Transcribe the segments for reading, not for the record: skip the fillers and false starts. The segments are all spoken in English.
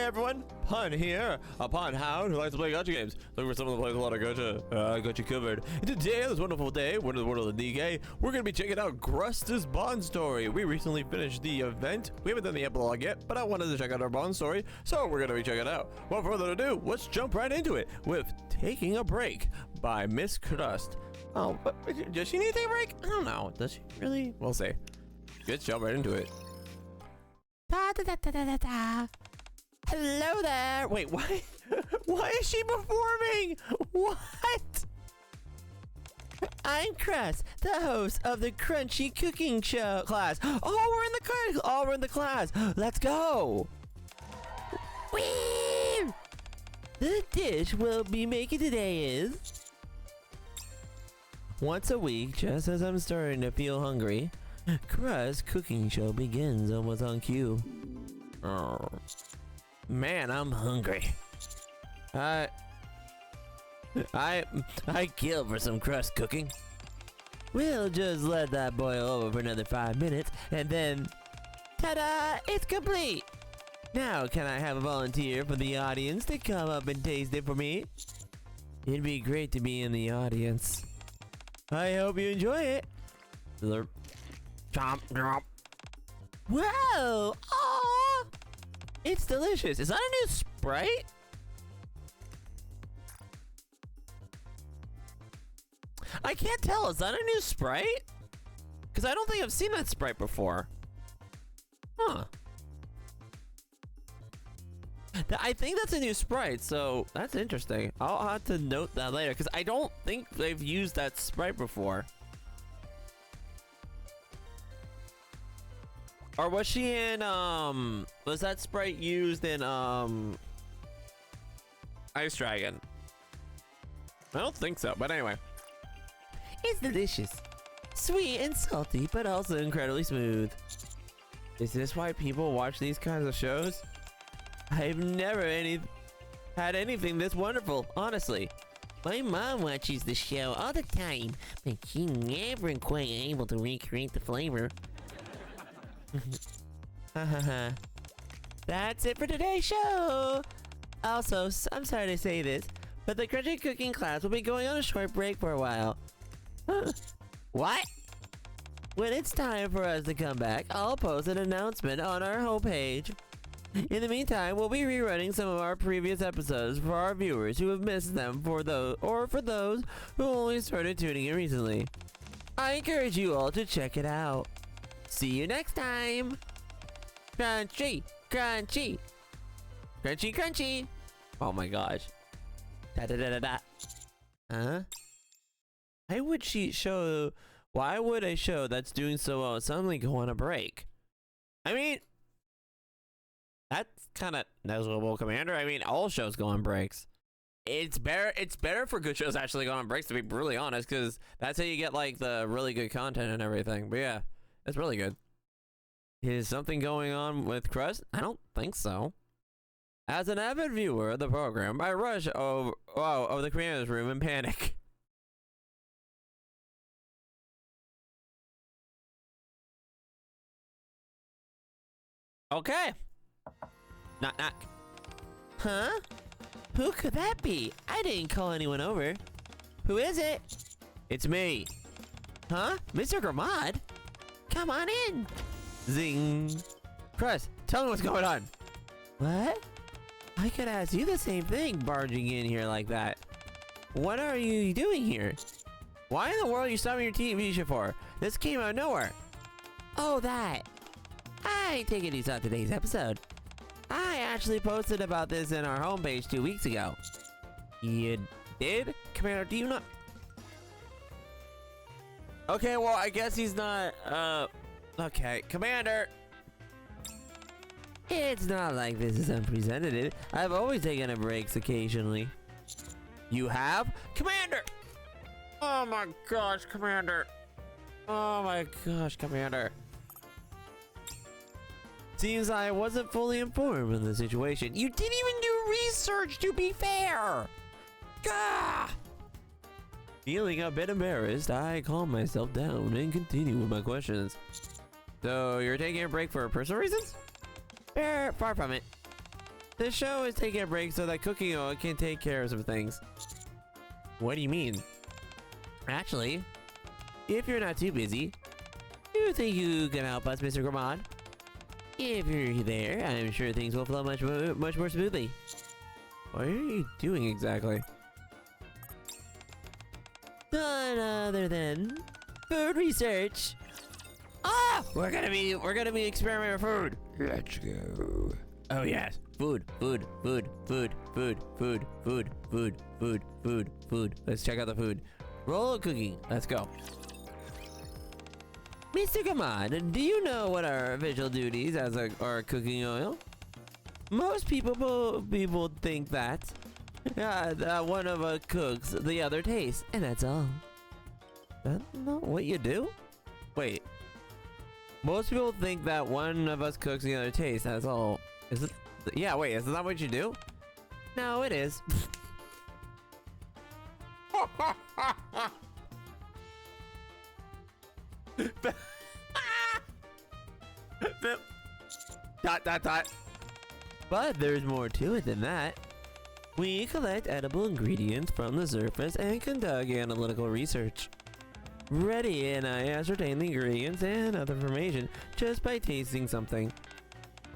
everyone, Pun here, a Pun hound who likes to play gacha games. Looking for someone that plays a lot of gacha. I got you covered. And today, on this wonderful day, one of the world of Nikke, we're going to be checking out Crust's Bond story. We recently finished the event. We haven't done the epilogue yet, but I wanted to check out our Bond story, so we're going to be checking it out. Without further ado, let's jump right into it with Taking a Break by Miss Crust. Oh, but does she need to take a break? I don't know. Does she really? We'll see. Let's jump right into it. Da, da, da, da, da, da. Hello there. Wait, why? Why is she performing? What? I'm Crust, the host of the Crunchy Cooking Show class. Oh, we're in the class. Let's go. Whee! The dish we'll be making today is once a week, just as I'm starting to feel hungry. Crust Cooking Show begins almost on cue. Oh, man, I'm hungry. I kill for some crust cooking. We'll just let that boil over for another 5 minutes, and then, ta-da! It's complete. Now, can I have a volunteer for the audience to come up and taste it for me? It'd be great to be in the audience. I hope you enjoy it. Slurp. Chomp, chomp. Whoa! Aww! It's delicious. Is that a new Sprite? I can't tell. Is that a new Sprite? Because I don't think I've seen that Sprite before. Huh. I think that's a new Sprite, so that's interesting. I'll have to note that later, because I don't think they've used that Sprite before. Or was she in, was that Sprite used in, Ice Dragon? I don't think so, but anyway. It's delicious. Sweet and salty, but also incredibly smooth. Is this why people watch these kinds of shows? I've never had anything this wonderful, honestly. My mom watches the show all the time, but she's never quite able to recreate the flavor. That's it for today's show. Also, I'm sorry to say this, but the Crunchy Cooking class will be going on a short break for a while. What? When it's time for us to come back, I'll post an announcement on our homepage. In the meantime, we'll be rerunning some of our previous episodes for our viewers who have missed them, for those who only started tuning in recently. I encourage you all to check it out. See you next time. Crunchy, crunchy, crunchy, crunchy. Oh my gosh. Da da da da da. Huh? Why would a show that's doing so well suddenly go on a break? I mean, that's kind of negligible, Commander. I mean, all shows go on breaks. It's better for good shows actually go on breaks, to be brutally honest, because that's how you get like the really good content and everything. But yeah, it's really good. Is something going on with Crust? I don't think so. As an avid viewer of the program, I rush over the creator's room in panic. Okay. Knock, knock. Huh? Who could that be? I didn't call anyone over. Who is it? It's me. Huh? Mr. Gramad? Come on in. Zing. Crust, tell me what's going on. What? I could ask you the same thing, barging in here like that. What are you doing here? Why in the world are you stopping your TV show for? This came out of nowhere. Oh, that. I take it you saw today's episode. I actually posted about this in our homepage 2 weeks ago. You did? Commander, do you not? Okay, well, I guess he's not, okay. Commander! It's not like this is unprecedented. I've always taken a breaks occasionally. You have? Commander! Oh my gosh, Commander. Oh my gosh, Commander. Seems I wasn't fully informed of the situation. You didn't even do research, to be fair! Gah! Feeling a bit embarrassed, I calm myself down and continue with my questions. So, you're taking a break for personal reasons? Far from it. The show is taking a break so that cooking oil can take care of some things. What do you mean? Actually, if you're not too busy, do you think you can help us, Mr. Gourmand? If you're there, I'm sure things will flow much more smoothly. What are you doing exactly? None other than food research. Ah! We're gonna be experimenting with food. Let's go. Oh yes. Food. Let's check out the food. Roll cooking. Let's go. Mr. Gourmand, do you know what our official duties as our cooking oil? Most people think that one of us cooks, the other tastes, and that's all. That's not what you do? Wait. Most people think that one of us cooks, the other tastes, that's all. Is it? Yeah, wait, is that what you do? No, it is. Dot. But there's more to it than that. We collect edible ingredients from the surface and conduct analytical research. Bready and I ascertain the ingredients and other information just by tasting something.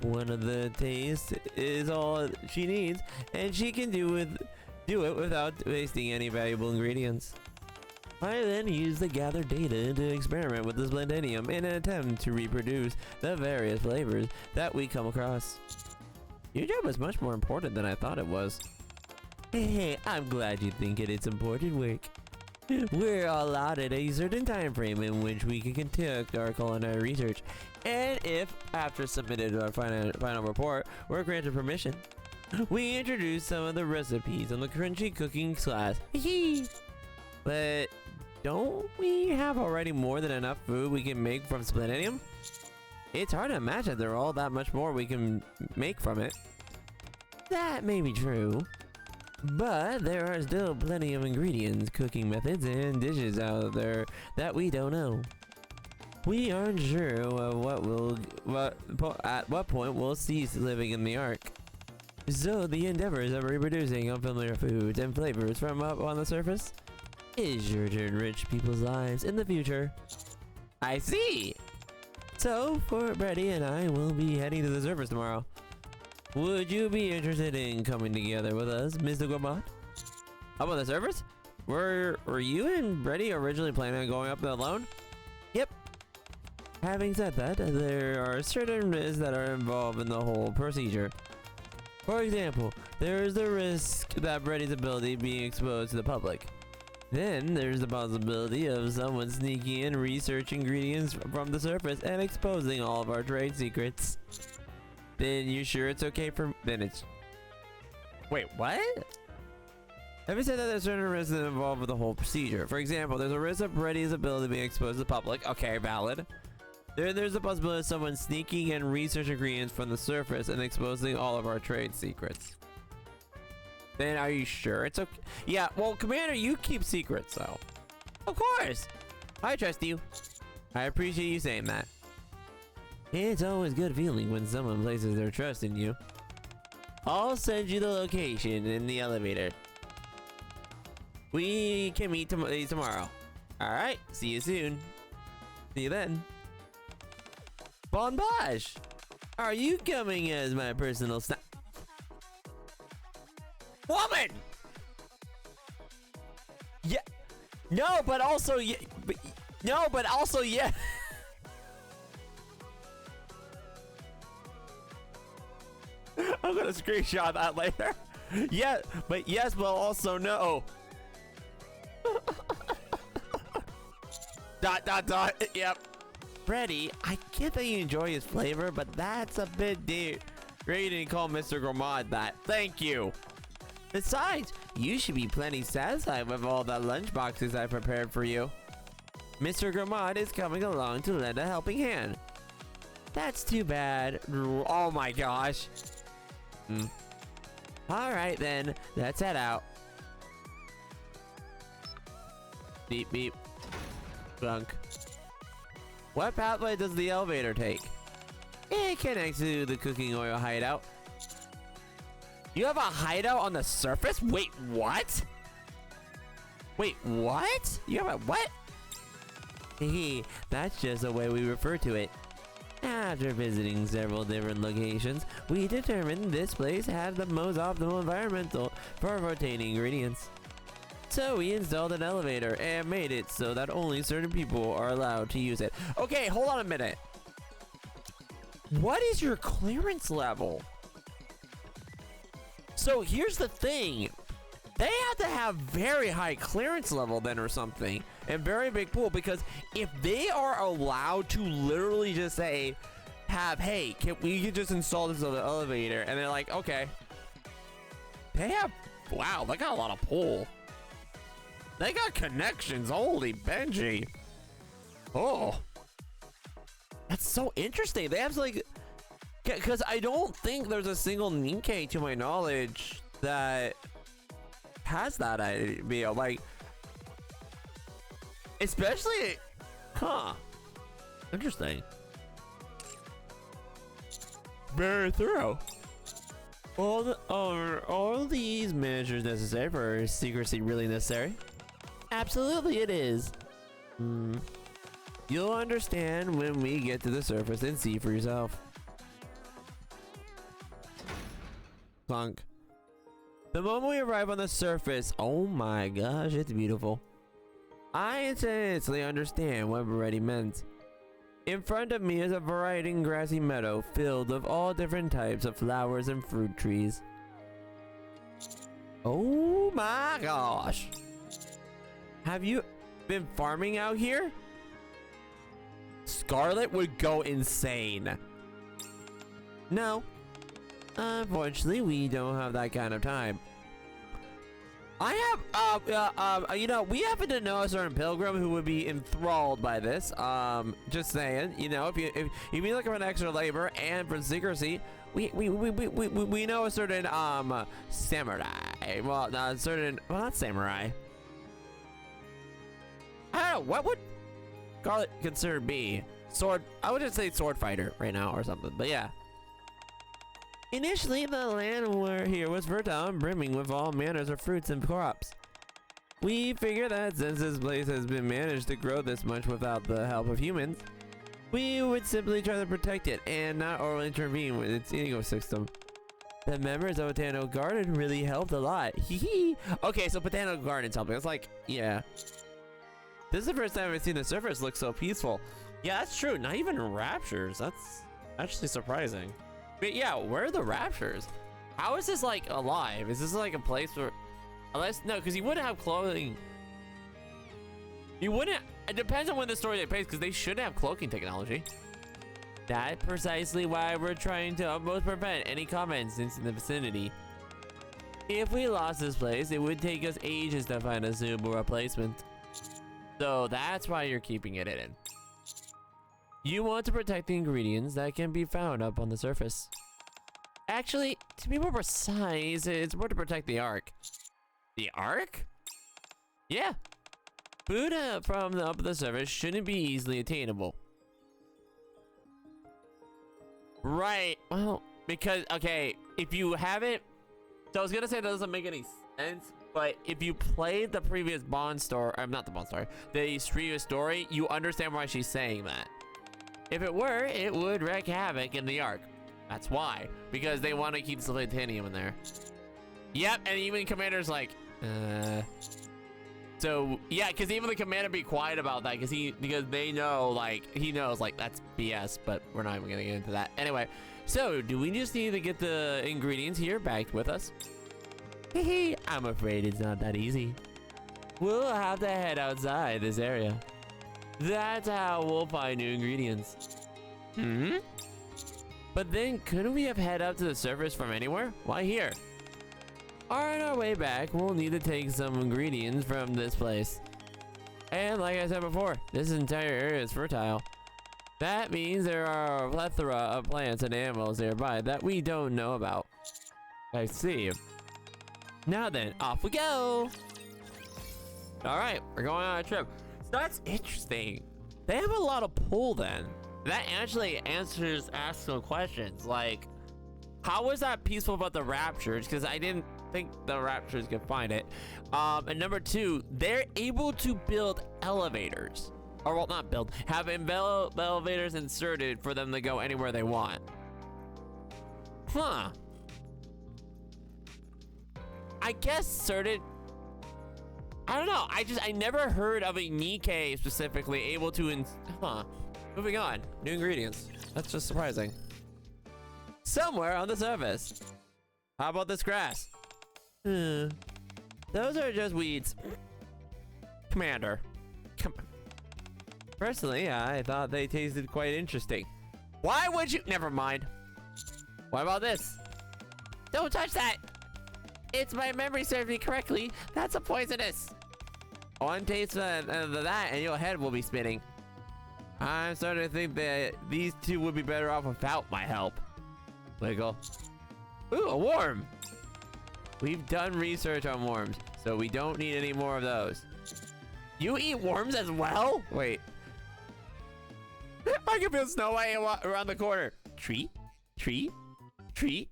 One of the tastes is all she needs, and she can do it without wasting any valuable ingredients. I then use the gathered data to experiment with this blendenium in an attempt to reproduce the various flavors that we come across. Your job is much more important than I thought it was. Hey, I'm glad you think it's important work. We're allotted a certain time frame in which we can conduct our culinary research, and if, after submitting our final report, we're granted permission, we introduce some of the recipes on the crunchy cooking class. But don't we have already more than enough food we can make from splendenium? It's hard to imagine there are all that much more we can make from it. That may be true, but there are still plenty of ingredients, cooking methods, and dishes out there that we don't know. We aren't sure at what point we'll cease living in the Ark. So the endeavors of reproducing unfamiliar foods and flavors from up on the surface is sure to enrich people's lives in the future. I see! So, for Bready and I will be heading to the surface tomorrow. Would you be interested in coming together with us, Mr. Gourmand? How about the surface? Were you and Bready originally planning on going up there alone? Yep. Having said that, there are certain risks that are involved in the whole procedure. For example, there is the risk that Bready's ability being exposed to the public. Then there's the possibility of someone sneaking in, researching ingredients from the surface and exposing all of our trade secrets. Then you sure it's okay for... Then it's... Wait, what? Having said that, there's certain risks that involved with the whole procedure. For example, there's a risk of Bready's ability being exposed to the public. Okay, valid. There's the possibility of someone sneaking in research ingredients from the surface and exposing all of our trade secrets. Then are you sure it's okay? Yeah, well, Commander, you keep secrets, so. Of course! I trust you. I appreciate you saying that. It's always good feeling when someone places their trust in you. I'll send you the location in the elevator. We can meet tomorrow. Alright, see you soon. See you then. Bon voyage! Are you coming as my personal staff? Woman! Yeah. No, but also yeah. No, but also yeah. I'm gonna screenshot that later. Yeah, but yes, but also no. Dot. Yep. Bready, I get that you enjoy his flavor, but that's a bit deep. Great, didn't call Mr. Gourmand that. Thank you. Besides, you should be plenty satisfied with all the lunch boxes I prepared for you. Mr. Gourmand is coming along to lend a helping hand. That's too bad. Oh my gosh. Alright then, let's head out. Beep beep. Bunk. What pathway does the elevator take? It connects to the cooking oil hideout. You have a hideout on the surface? Wait, what? Wait, what? You have a what? Hehe, that's just the way we refer to it. After visiting several different locations, we determined this place had the most optimal environmental for rotating ingredients. So we installed an elevator and made it so that only certain people are allowed to use it. Okay, hold on a minute. What is your clearance level? So here's the thing. They have to have very high clearance level then or something. And very big pool, because if they are allowed to literally just say, hey, can we just install this on the elevator? And they're like, okay. They have, wow, they got a lot of pull. They got connections, holy Benji. Oh. That's so interesting. They have like, because I don't think there's a single Nikke to my knowledge that has that idea. Like, especially, huh? Interesting. Very thorough. All these measures necessary for secrecy really necessary? Absolutely, it is. You'll understand when we get to the surface and see for yourself. Clunk. The moment we arrive on the surface, oh my gosh, it's beautiful. I intensely understand what Bready meant. In front of me is a variety grassy meadow filled with all different types of flowers and fruit trees. Oh my gosh. Have you been farming out here? Scarlet would go insane. No. Unfortunately, we don't have that kind of time. I have, you know, we happen to know a certain pilgrim who would be enthralled by this. Just saying, you know, if you be looking for an extra labor and for secrecy, we know a certain, samurai. Well, not certain, well, not samurai. I don't know, what would Scarlet consider be? Sword, I would just say sword fighter right now or something, but yeah. Initially, the land here was fertile and brimming with all manners of fruits and crops. We figure that since this place has been managed to grow this much without the help of humans, we would simply try to protect it and not overly intervene with its ecosystem. The members of Botanical Garden really helped a lot. Hee. Okay, so Botanical Garden's helping. It's like, yeah. This is the first time I've seen the surface look so peaceful. Yeah, that's true. Not even raptures. That's actually surprising. But yeah, where are the raptures? How is this like alive? Is this like a place where, unless, no, because you wouldn't have clothing. You wouldn't, it depends on when the story takes place, because they should have cloaking technology. That's precisely why we're trying to almost prevent any comments in the vicinity. If we lost this place, it would take us ages to find a suitable replacement. So that's why you're keeping it hidden. You want to protect the ingredients that can be found up on the surface. Actually, to be more precise, it's more to protect the Ark. The Ark? Yeah. Food from up the surface shouldn't be easily attainable. Right. Well, because, okay, if you haven't... So I was going to say that doesn't make any sense, but if you played the previous Bond story... not the Bond story. The previous story, you understand why she's saying that. If it were, it would wreak havoc in the Ark. That's why. Because they want to keep the titanium in there. Yep, and even Commander's like, So, yeah, because even the Commander be quiet about that, because they know, like, he knows, like, that's BS, but we're not even going to get into that. Anyway, so, do we just need to get the ingredients here back with us? Hehe, I'm afraid it's not that easy. We'll have to head outside this area. That's how we'll find new ingredients. But then, couldn't we have head up to the surface from anywhere? Why here? On our way back, we'll need to take some ingredients from this place. And like I said before, this entire area is fertile. That means there are a plethora of plants and animals nearby that we don't know about. I see. Now then, off we go! Alright, we're going on a trip. That's interesting. They have a lot of pull then. That actually asks some questions. Like, How was that peaceful about the raptures? Because I didn't think the raptures could find it. And number 2, they're able to build elevators. Or, well, not build. Have elevators inserted for them to go anywhere they want. Huh. I guess inserted. I don't know. I never heard of a Nikke specifically able to huh. Moving on. New ingredients. That's just surprising. Somewhere on the surface. How about this grass? Those are just weeds. Commander. Personally, I thought they tasted quite interesting. Why would you? Never mind. What about this? Don't touch that! It's my memory serves me correctly. That's a poisonous. One taste of that and your head will be spinning. I'm starting to think that these two would be better off without my help. Wiggle. Ooh, a worm. We've done research on worms, so we don't need any more of those. You eat worms as well? Wait. I can feel Snow White around the corner. Treat, treat, treat.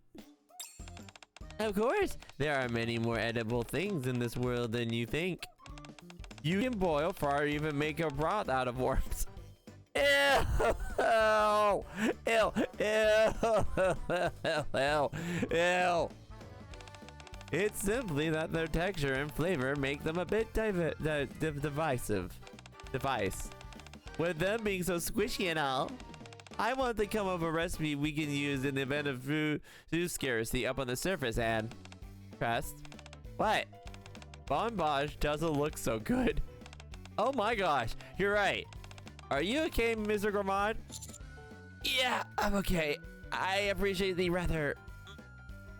Of course, there are many more edible things in this world than you think. You can boil, fry, or even make a broth out of worms. Ew! Ew! Ew! Ew! It's simply that their texture and flavor make them a bit divisive. With them being so squishy and all, I want to come up with a recipe we can use in the event of food scarcity up on the surface and... Crust? What? Bonbage doesn't look so good. Oh my gosh, you're right. Are you okay, Mr. Gourmand? Yeah, I'm okay. I appreciate the rather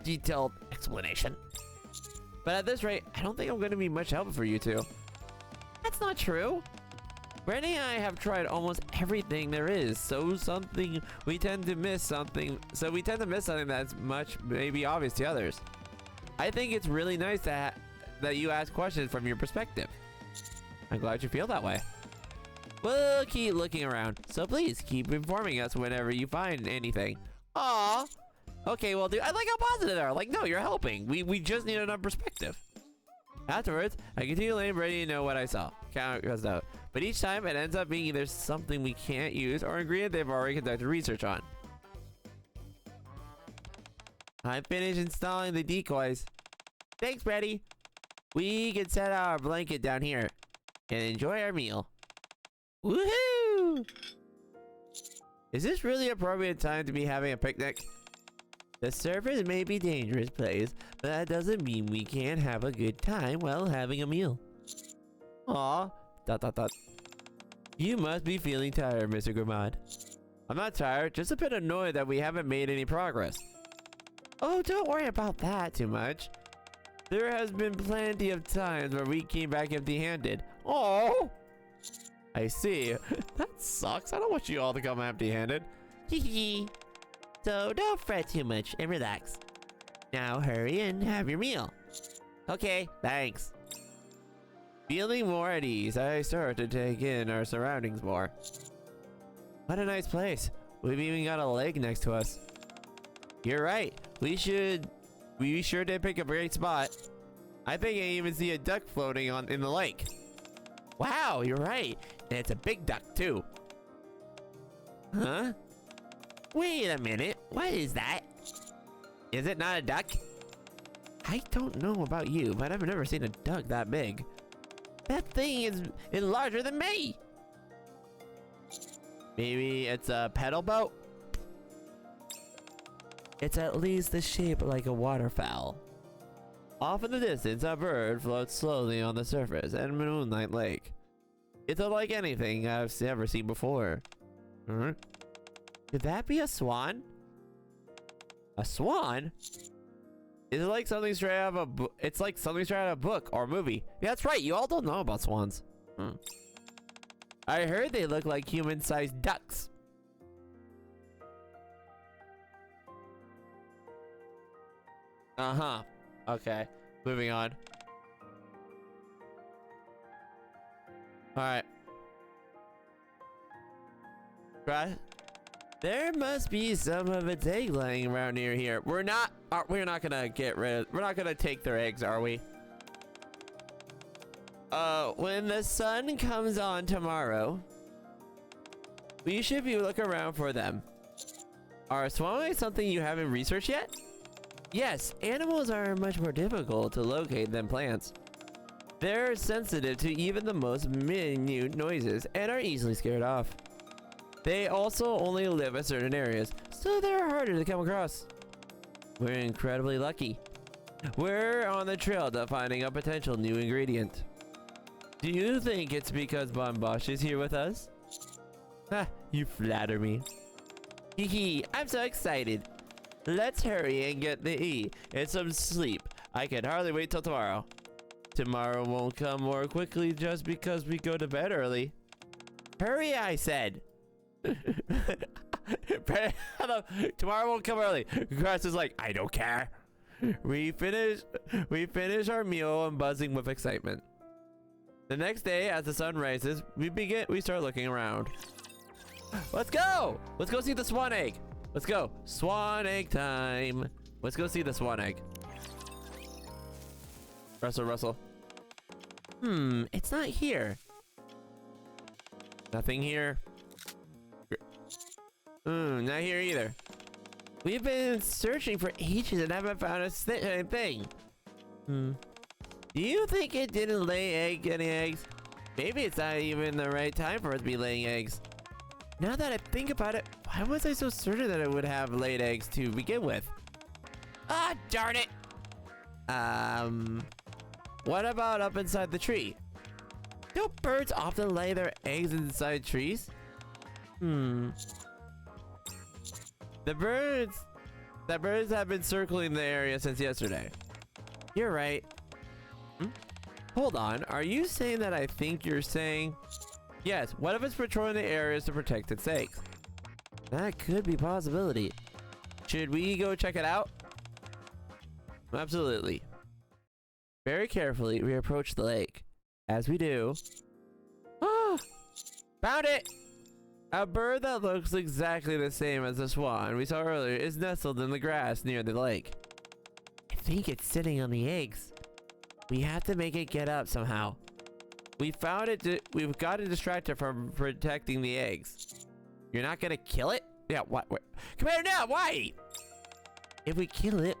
detailed explanation. But at this rate, I don't think I'm going to be much help for you two. That's not true. Bready and I have tried almost everything there is, so we tend to miss something that's maybe obvious to others. I think it's really nice that you ask questions from your perspective. I'm glad you feel that way. We'll keep looking around, so please keep informing us whenever you find anything. Aww. Okay, well, dude, I like how positive they are. Like, no, you're helping. We just need another perspective. Afterwards, I continue letting Bready know what I saw. Count goes out. But each time, it ends up being either something we can't use or an ingredient they've already conducted research on. I'm finished installing the decoys. Thanks, Bready. We can set our blanket down here and enjoy our meal. Woohoo! Is this really appropriate time to be having a picnic? The surface may be a dangerous place, but that doesn't mean we can't have a good time while having a meal. Aw. ... You must be feeling tired, Mr. Gourmand. I'm not tired, just a bit annoyed that we haven't made any progress. Oh, don't worry about that too much. There has been plenty of times where we came back empty-handed. Oh! I see. That sucks. I don't want you all to come empty-handed. Hee. So don't fret too much and relax. Now hurry and have your meal. Okay, thanks. Feeling more at ease, I start to take in our surroundings more. What a nice place. We've even got a lake next to us. You're right. We sure did pick a great spot. I think I even see a duck floating in the lake. Wow, you're right. And it's a big duck too. Huh? Wait a minute. What is that? Is it not a duck? I don't know about you, but I've never seen a duck that big. That thing is larger than me. Maybe it's a pedal boat? It's at least the shape like a waterfowl. Off in the distance, a bird floats slowly on the surface at a moonlight lake. It's unlike anything I've ever seen before. Huh? Could that be a swan? A swan? Is it like something straight out of a book? It's like something straight out of a book or movie. Yeah, that's right. You all don't know about swans. I heard they look like human-sized ducks. Uh-huh. Okay. Moving on. Alright. There must be some of its egg laying around near here. We're not gonna get rid of, we're not gonna take their eggs, are we? When the sun comes on tomorrow, we should be looking around for them. Are swan eggs something you haven't researched yet? Yes, animals are much more difficult to locate than plants. They're sensitive to even the most minute noises and are easily scared off. They also only live in certain areas, so they're harder to come across. We're incredibly lucky. We're on the trail to finding a potential new ingredient. Do you think it's because Bonbosh is here with us? Ha, you flatter me. Hee hee, I'm so excited. Let's hurry and get the E and some sleep. I can hardly wait till tomorrow. Tomorrow won't come more quickly just because we go to bed early. Hurry, I said. Tomorrow won't come early. Crust is like, I don't care. We finish our meal and buzzing with excitement. The next day, as the sun rises, we start looking around. Let's go! Let's go see the swan egg. Let's go. Swan egg time. Let's go see the swan egg. Rustle. It's not here. Nothing here. Not here either. We've been searching for ages and haven't found a thing. Do you think it didn't lay any eggs? Maybe it's not even the right time for it to be laying eggs. Now that I think about it, why was I so certain that it would have laid eggs to begin with? Ah, darn it! What about up inside the tree? Don't birds often lay their eggs inside trees? The birds have been circling the area since yesterday. You're right. Hold on, are you saying that I think you're saying? Yes, what if it's patrolling the areas to protect its eggs? That could be a possibility. Should we go check it out? Absolutely. Very carefully, we approach the lake. As we do... Ah! Found it! A bird that looks exactly the same as the swan we saw earlier is nestled in the grass near the lake. I think it's sitting on the eggs. We have to make it get up somehow. We've got to distract it from protecting the eggs. You're not gonna kill it? Yeah, what? Come here now, why? If we kill it,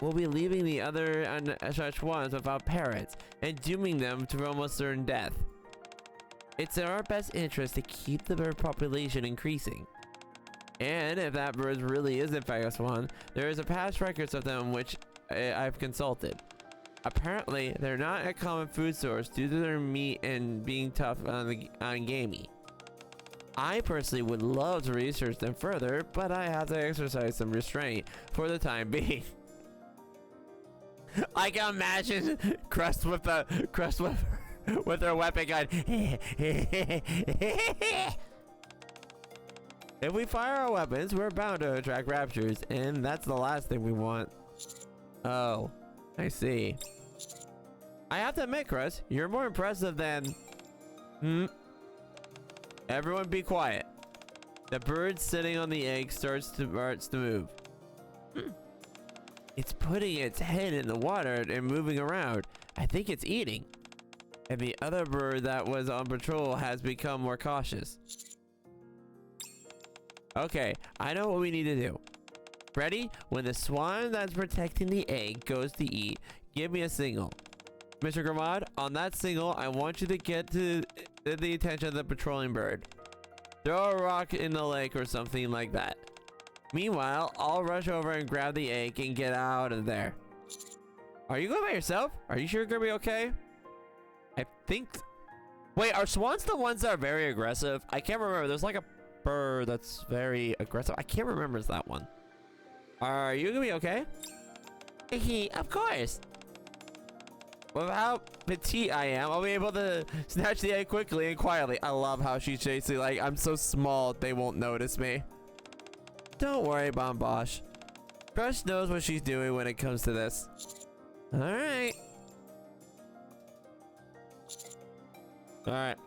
we'll be leaving the other untouched ones without parents and dooming them to almost certain death. It's in our best interest to keep the bird population increasing. And if that bird really is in fact a swan, there is a past records of them which I've consulted. Apparently, they're not a common food source due to their meat and being tough on gamey. I personally would love to research them further, but I have to exercise some restraint for the time being. I can imagine Crust with her weapon gun. If we fire our weapons, we're bound to attract raptors, and that's the last thing we want. Oh, I see. I have to admit, Crust, you're more impressive than... Everyone be quiet. The bird sitting on the egg starts to move. It's putting its head in the water and moving around. I think it's eating. And the other bird that was on patrol has become more cautious. Okay, I know what we need to do. Ready? When the swan that's protecting the egg goes to eat, give me a signal. Mr. Gramad, on that signal, I want you to get to the attention of the patrolling bird. Throw a rock in the lake or something like that. Meanwhile, I'll rush over and grab the egg and get out of there. Are you going by yourself? Are you sure you're gonna be okay? I think... Wait, are swans the ones that are very aggressive? I can't remember. There's like a bird that's very aggressive. I can't remember it's that one. Are you gonna be okay? Of course. With how petite I am, I'll be able to snatch the egg quickly and quietly. I love how she's chasing, like, I'm so small they won't notice me. Don't worry, Bonbosh. Crust knows what she's doing when it comes to this. Alright. Alright.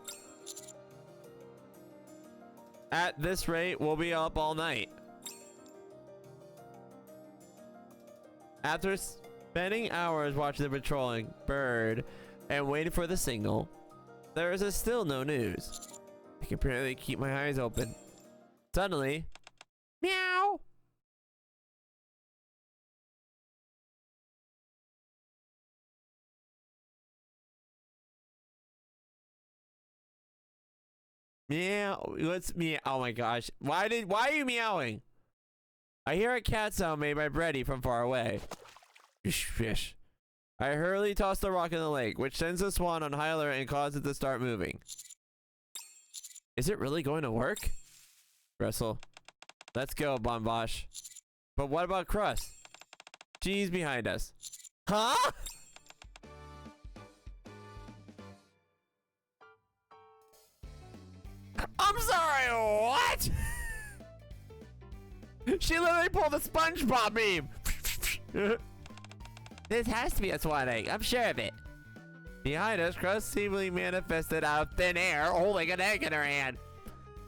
At this rate, we'll be up all night. After spending hours watching the patrolling bird and waiting for the signal, there is still no news. I can barely keep my eyes open. Suddenly, meow! Meow. What's meow? Oh my gosh. Why are you meowing? I hear a cat sound made by Bready from far away. Fish, fish. I hurriedly toss the rock in the lake, which sends the swan on high alert and causes it to start moving. Is it really going to work? Wrestle. Let's go, Bon Bosch. But what about Crust? She's behind us. Huh? I'm sorry, what? She literally pulled a SpongeBob meme. This has to be a swan egg, I'm sure of it. Behind us, Crust seemingly manifested out of thin air, holding an egg in her hand.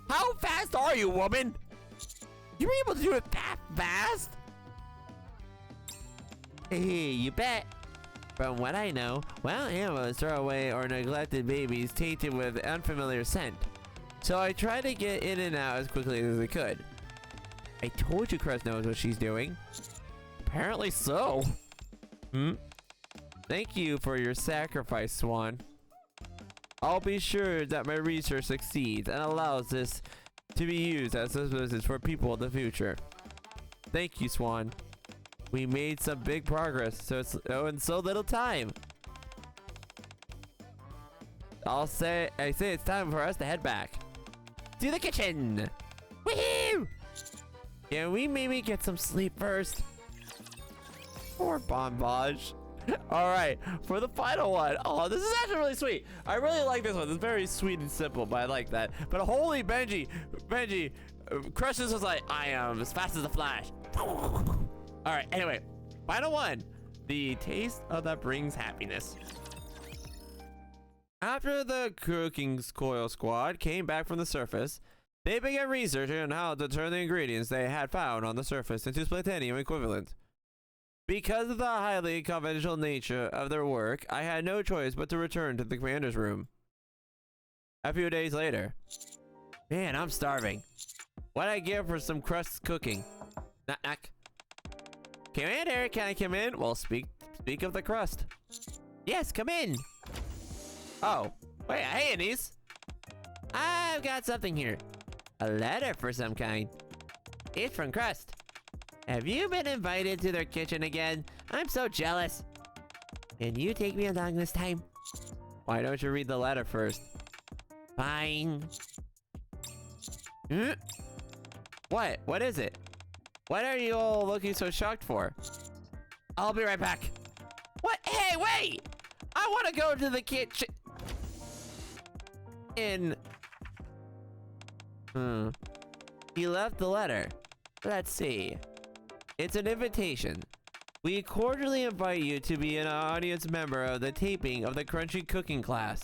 How fast are you, woman? You were able to do it that fast? Hey, you bet. From what I know, wild animals throw away or neglected babies tainted with unfamiliar scent. So I tried to get in and out as quickly as I could. I told you Crust knows what she's doing. Apparently so. Thank you for your sacrifice, Swan. I'll be sure that my research succeeds and allows this to be used as a business for people in the future. Thank you, Swan. We made some big progress in so little time. I say it's time for us to head back to the kitchen. Woohoo! Can we maybe get some sleep first? Poor Bon Bosch. All right, for the final one. Oh, this is actually really sweet. I really like this one. It's very sweet and simple, but I like that. But holy Benji, Crust was like, I am as fast as a flash. All right, anyway, final one. The taste of that brings happiness. After the cooking coil squad came back from the surface, they began researching on how to turn the ingredients they had found on the surface into splutonium equivalent. Because of the highly confidential nature of their work, I had no choice but to return to the commander's room. A few days later. Man, I'm starving. What'd I give for some Crust cooking? Knock, knock. Commander, can I come in? Well, speak of the Crust. Yes, come in. Oh, wait, hey, Anise. I've got something here. A letter for some kind. It's from Crust. Have you been invited to their kitchen again? I'm so jealous. Can you take me along this time? Why don't you read the letter first? Fine. What? What is it? What are you all looking so shocked for? I'll be right back. What? Hey, wait! I want to go to the kitchen. He left the letter. Let's see. It's an invitation. We cordially invite you to be an audience member of the taping of the crunchy cooking class.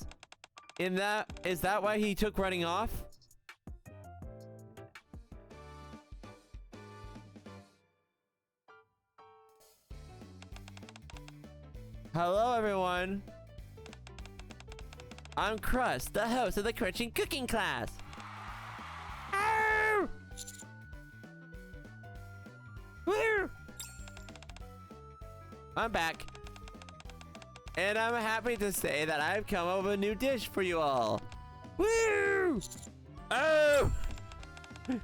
Is that why he took running off? Hello, everyone. I'm Crust, the host of the crunchy cooking class. Arr! Woo! I'm back. And I'm happy to say that I've come up with a new dish for you all. Woo! Oh!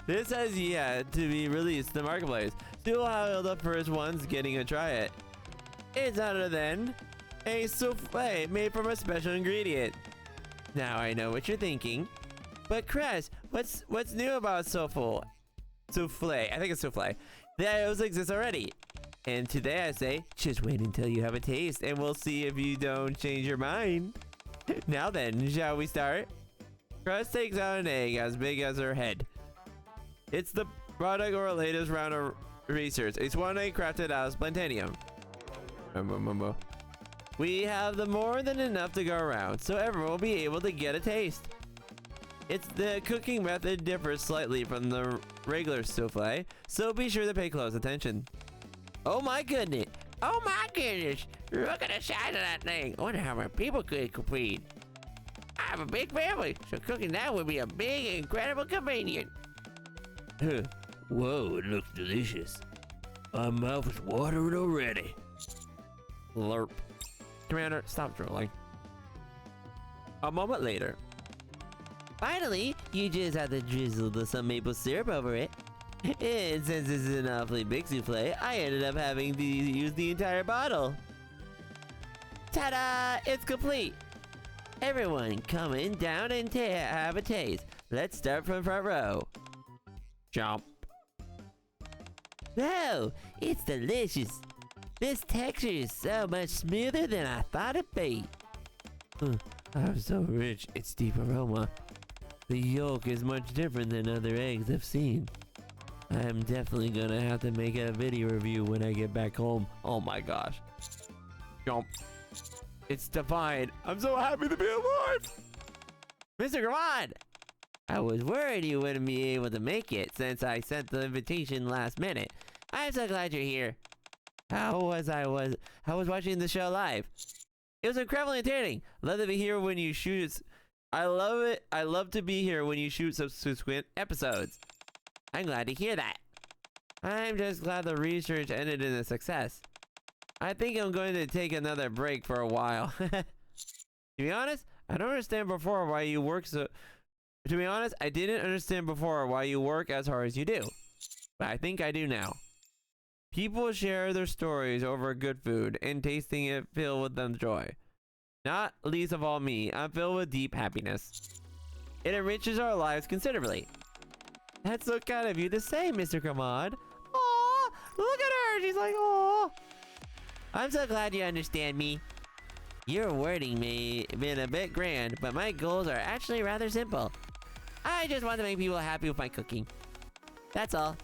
This has yet to be released in the marketplace. Still have the first ones getting to try it. It's other than a souffle made from a special ingredient. Now I know what you're thinking. But Crust, what's new about souffle? Souffle, I think it's souffle. Those exist already. And today I say, just wait until you have a taste and we'll see if you don't change your mind. Now then, shall we start? Crust takes out an egg as big as her head. It's the product of our latest round of research. It's one egg crafted out of splutonium. We have more than enough to go around, so everyone will be able to get a taste. It's the cooking method differs slightly from the regular souffle, so be sure to pay close attention. Oh my goodness! Oh my goodness! Look at the size of that thing! I wonder how many people could complete. I have a big family, so cooking that would be a big and incredible convenience. Whoa, it looks delicious. My mouth is watering already. Slurp. Commander, stop drooling. A moment later. Finally, you just have to drizzle some maple syrup over it. And since this is an awfully big souffle, I ended up having to use the entire bottle. Ta-da! It's complete! Everyone, coming down and have a taste. Let's start from front row. Jump. Oh, it's delicious. This texture is so much smoother than I thought it'd be. I'm so rich, it's deep aroma. The yolk is much different than other eggs I've seen. I'm definitely gonna have to make a video review when I get back home. Oh my gosh. Jump. It's divine. I'm so happy to be alive. Mr. Gramad! I was worried you wouldn't be able to make it since I sent the invitation last minute. I'm so glad you're here. How was watching the show live? It was incredibly entertaining. Love to be here when you shoot. I love it. I love to be here when you shoot subsequent episodes. I'm glad to hear that. I'm just glad the research ended in a success. I think I'm going to take another break for a while. To be honest, I don't understand before why you work so... To be honest, I didn't understand before why you work as hard as you do. But I think I do now. People share their stories over good food, and tasting it filled with them joy. Not least of all me, I'm filled with deep happiness. It enriches our lives considerably. That's so kind of you to say, Mr. Gramad. Aww, look at her, she's like, aww. I'm so glad you understand me. Your wording may have been a bit grand, but my goals are actually rather simple. I just want to make people happy with my cooking. That's all.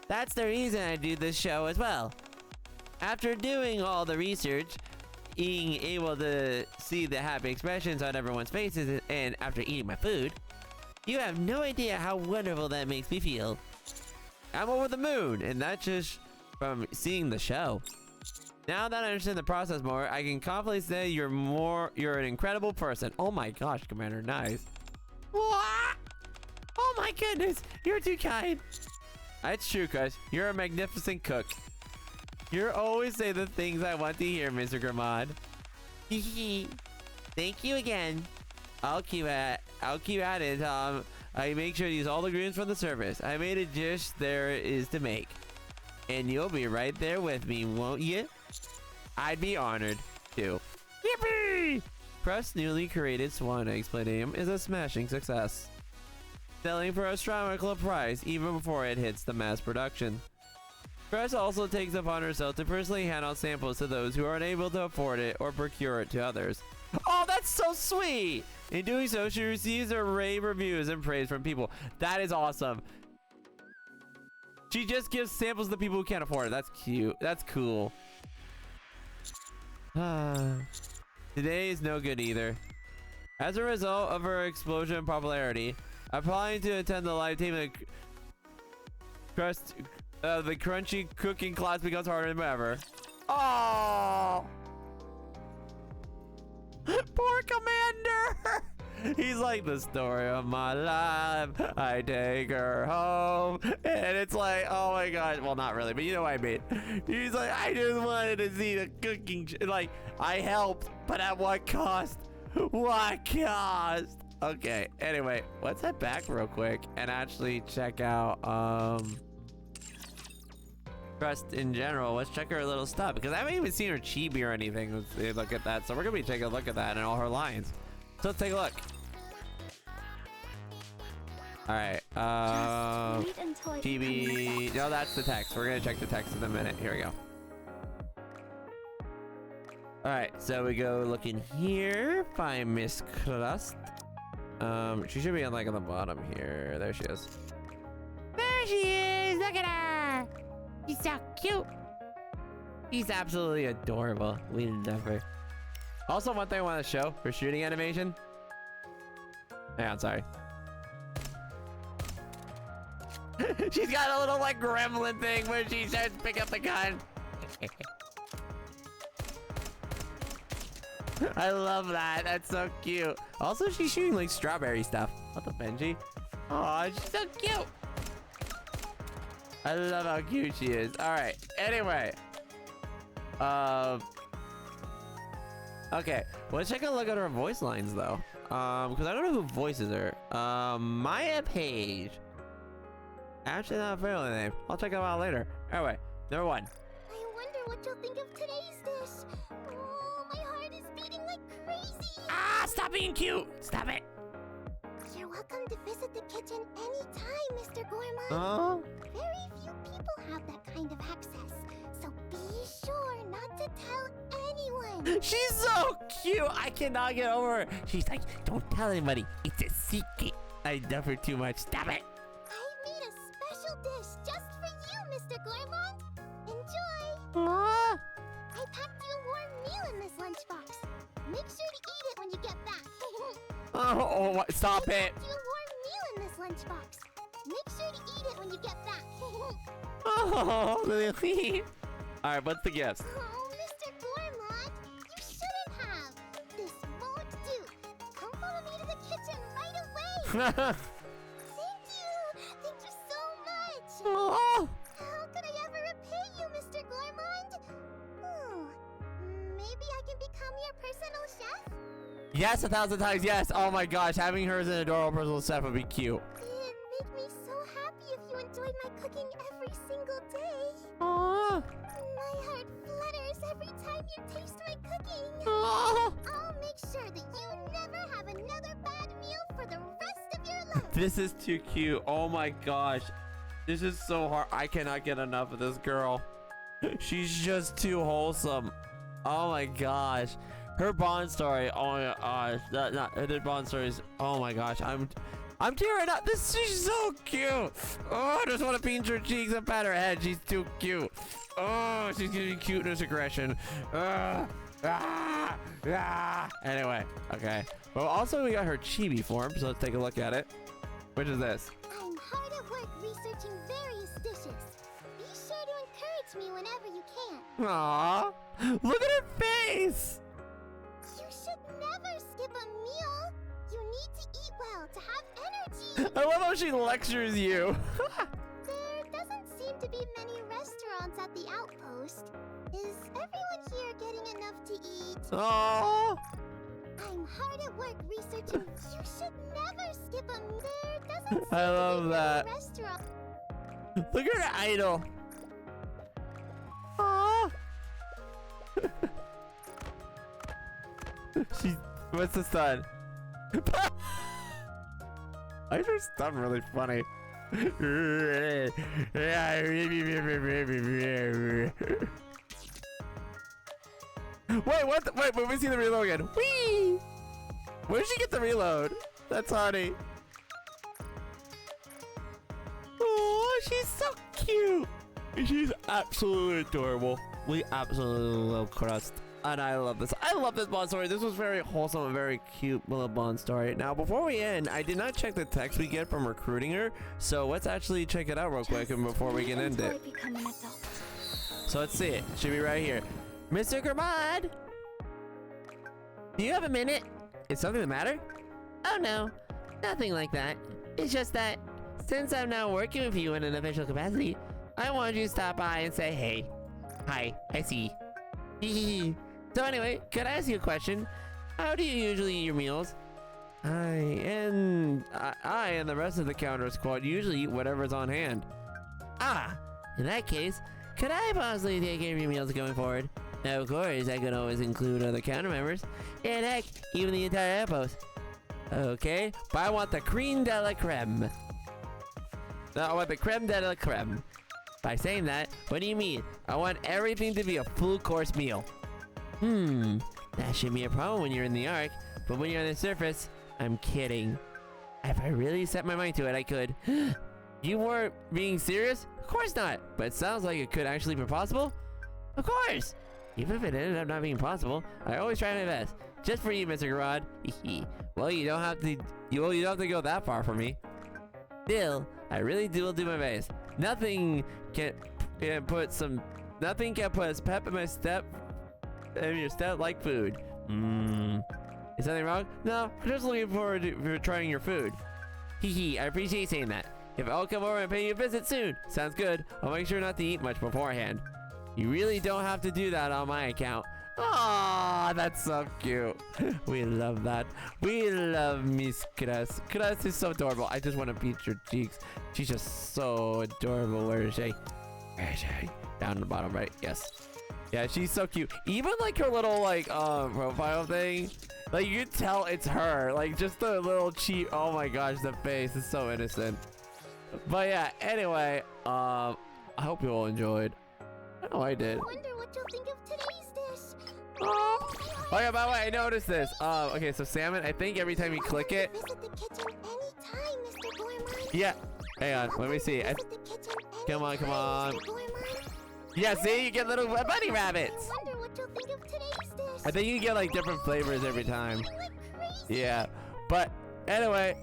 That's the reason I do this show as well. After doing all the research, being able to see the happy expressions on everyone's faces, and after eating my food, you have no idea how wonderful that makes me feel. I'm over the moon, and that's just from seeing the show. Now that I understand the process more, I can confidently say you're an incredible person. Oh my gosh, Commander, nice. Oh my goodness, you're too kind. That's true, cuz you're a magnificent cook. You always say the things I want to hear, Mr. Gramad. Thank you again. I'll keep at it. I make sure to use all the ingredients from the service. I made a dish there is to make, and you'll be right there with me, won't you? I'd be honored too. Yippee! Crust's newly created swan egg split is a smashing success, selling for astronomical price even before it hits the mass production. Crust also takes upon herself to personally hand out samples to those who are unable to afford it or procure it to others. Oh, that's so sweet! In doing so, she receives a rave reviews and praise from people. That is awesome. She just gives samples to people who can't afford it. That's cute. That's cool. Today is no good either. As a result of her explosion in popularity, applying to attend the live team, the crunchy cooking class becomes harder than ever. Oh, poor Commander. He's like, the story of my life. I take her home, and it's like, oh my god. Well, not really, but you know what I mean. He's like, I just wanted to see the cooking. Like, I helped, but at what cost? What cost? Okay. Anyway, let's head back real quick and actually check out Crust in general. Let's check her little stuff because I haven't even seen her chibi or anything. Let's look at that. So we're gonna be taking a look at that and all her lines. So let's take a look. All right. chibi. No, that's the text. We're gonna check the text in a minute. Here we go. All right. So we go look in here. Find Miss Crust. She should be on like on the bottom here. There she is. There she is. Look at her. She's so cute. She's absolutely adorable. We love her. Also, one thing I want to show for shooting animation. Hang on, sorry. She's got a little like gremlin thing where she starts to pick up the gun. I love that. That's so cute. Also, she's shooting like strawberry stuff. What the Benji? Oh, she's so cute. I love how cute she is. All right. Anyway. Okay. Let's take a look at her voice lines though. Because I don't know who voices her. Maya Page. Actually, not a family name. I'll check it out later. Anyway, number 1. I wonder what you'll think of today's dish. Oh, my heart is beating like crazy. Ah, stop being cute. Stop it. You're welcome to visit the kitchen anytime, Mr. Gourmand. Very few people have that kind of access, so be sure not to tell anyone. She's so cute. I cannot get over her. She's like, don't tell anybody. It's a secret. I love her too much. Stop it. I made a special dish just for you, Mr. Gourmand. Enjoy. Ah. I packed you a warm meal in this lunchbox. Make sure to eat it when you get back. What? Stop I it. packed you a warm meal in this lunchbox. Make sure to eat it when you get back. Oh, really? All right, what's the gifts? Oh, Mr. Gourmand, you shouldn't have. This won't do. Come follow me to the kitchen right away. Thank you. Thank you so much. Oh. How could I ever repay you, Mr. Gourmand? Oh, maybe I can become your personal chef? Yes, 1,000 times yes. Oh my gosh, having her as an adorable personal chef would be cute. It'd make me so happy if you enjoyed my cooking every single day. Aww. My heart flutters every time you taste my cooking. Aww. I'll make sure that you never have another bad meal for the rest of your life. This is too cute. Oh my gosh. This is so hard. I cannot get enough of this girl. She's just too wholesome. Oh my gosh. Her Bond story. Oh my gosh. Her Bond stories. Oh my gosh. I'm tearing up. She's so cute. Oh, I just want to pinch her cheeks and pat her head. She's too cute. Oh, she's giving cuteness aggression. Anyway, okay. Well, also we got her chibi form, so let's take a look at it. Which is this? I'm hard at work researching various dishes. Be sure to encourage me whenever you can. Aww. Look at her face. You should never skip a meal. You need to eat well to have energy. I love how she lectures you. There doesn't seem to be many restaurants at the outpost. Is everyone here getting enough to eat? Aww. I'm hard at work researching. You should never skip a meal. There doesn't seem I love to be that. many restaurants. Look at her idol. Aww. What's the stun? I just stun really funny. Wait, what? Wait, let me see the reload again. Whee! Where did she get the reload? That's honey. Oh, she's so cute. She's absolutely adorable. We absolutely love Crust. And I love this. I love this Bond story. This was very wholesome and very cute little Bond story. Now, before we end, I did not check the text we get from recruiting her. So let's actually check it out real quick and before we can end it. So let's see it. Should be right here. Mr. Gourmand! Do you have a minute? Is something the matter? Oh no, nothing like that. It's just that, since I'm now working with you in an official capacity, I wanted you to stop by and say hey. Hi, I see. So anyway, could I ask you a question? How do you usually eat your meals? I and the rest of the counter squad usually eat whatever's on hand. Ah, in that case, could I possibly take care of your meals going forward? Now, of course, I could always include other counter members, and heck, even the entire outpost. Okay, but I want the creme de la creme. No, I want the creme de la creme. By saying that, what do you mean? I want everything to be a full course meal. That shouldn't be a problem when you're in the Ark, but when you're on the surface, I'm kidding. If I really set my mind to it, I could. You weren't being serious? Of course not, but it sounds like it could actually be possible. Of course! Even if it ended up not being possible, I always try my best. Just for you, Mr. Garrod. Well, you don't have to go that far for me. Still, I really will do my best. Nothing can put a pep in my step. In your step like food. Is something wrong? No, I'm just looking forward to trying your food. Hee, I appreciate saying that. If I'll come over and pay you a visit soon. Sounds good. I'll make sure not to eat much beforehand. You really don't have to do that on my account. Aw, that's so cute. We love that. We love Miss Crust. Crust is so adorable. I just want to beat your cheeks. She's just so adorable. Where is she? Where is she? Down the bottom right. Yes. Yeah, she's so cute. Even like her little like profile thing. Like you can tell it's her. Like just the little cheek. Oh my gosh, the face is so innocent. But yeah, anyway, I hope you all enjoyed. Oh, I did. I wonder what you'll think of today's dish. Oh yeah, by the way, I noticed this. Okay, so salmon, I think every time you click it. Visit the kitchen anytime, Mr. Gourmand. Yeah. Hang on, let me see. Visit the kitchen Come on, come on. Mr. Gourmand. Yeah, see, you get little bunny rabbits. I wonder what you'll think of today's dish. I think you get like different flavors every time. Like crazy. Yeah, but anyway,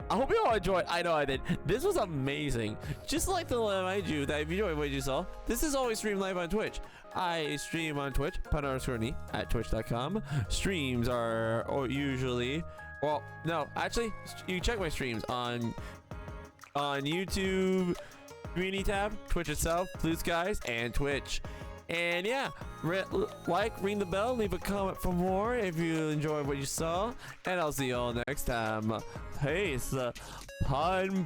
I hope you all enjoyed. I know I did. This was amazing. Just like to remind you that if you enjoyed what you saw, this is always streamed live on Twitch. I stream on Twitch, _Nikke at twitch.com. Streams are usually, well, no, actually, you can check my streams on YouTube, Community tab, Twitch itself, Blue Skies, and Twitch. And yeah, ring the bell, leave a comment for more if you enjoyed what you saw, and I'll see you all next time. Peace. Pun.